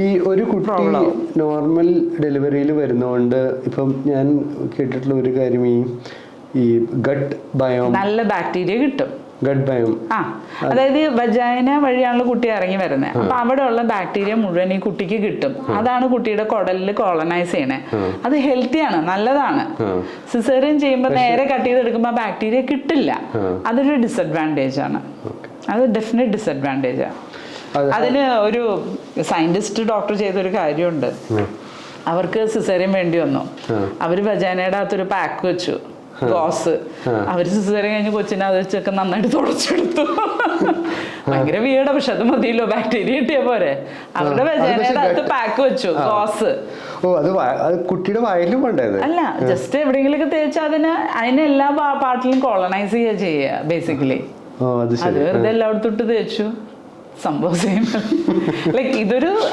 ഈ ഒരു കുട്ടി നോർമൽ ഡെലിവറിയിൽ വരുന്നതുകൊണ്ട് ഇപ്പം ഞാൻ കേട്ടിട്ടുള്ള ഒരു കാര്യം ഈ ഗട്ട് ബയോം, നല്ല ബാക്ടീരിയ കിട്ടും. ഗട്ട് ബയോം, അതായത് വജൈന വഴിയാണല്ലോ കുട്ടി ഇറങ്ങി വരുന്നത്. അപ്പൊ അവിടെ ഉള്ള ബാക്ടീരിയ മുഴുവൻ ഈ കുട്ടിക്ക് കിട്ടും. അതാണ് കുട്ടിയുടെ കുടലിൽ കോളനൈസ് ചെയ്യണേ. അത് ഹെൽത്തിയാണ്, നല്ലതാണ്. സിസേറിയൻ ചെയ്യുമ്പോൾ നേരെ കട്ട് ചെയ്തെടുക്കുമ്പോൾ ബാക്ടീരിയ കിട്ടില്ല. അതൊരു ഡിസഡ്വാൻറ്റേജ് ആണ്. അത് ഡെഫിനറ്റ് ഡിസഡ്വാൻറ്റേജാണ്. അതിന് ഒരു സയന്റിസ്റ്റ് ഡോക്ടർ ചെയ്തൊരു കാര്യമുണ്ട്. അവർക്ക് സിസേറിയൻ വേണ്ടി വന്നു. അവര് വജൈനയുടെ അകത്തൊരു പാക്ക് വെച്ചു, ഗോസ്. അവര് സിസേറിയൻ കഴിഞ്ഞ് കൊച്ചിനെ അത് വെച്ചൊക്കെ നന്നായിട്ട് തുടച്ചെടുത്തു. ഭയങ്കര വീടാ, പക്ഷെ അത് മതിയല്ലോ, ബാക്ടീരിയ കിട്ടിയ പോരെ. അവരുടെ വജൈനയുടെ അകത്ത് പാക്ക് വെച്ചു, ഗോസ്. കുട്ടിയുടെ വയലും വേണ്ടത് അല്ല, ജസ്റ്റ് എവിടെയെങ്കിലും തേച്ച് അതിന് എല്ലാ പാർട്ടിലും കോളനൈസ് ചെയ്യുക ബേസിക്കലി. അത് വെറുതെ എല്ലായിടത്തോട്ട് തേച്ചു, സംഭവം സെയിം. ലൈക്ക് ഇതൊരു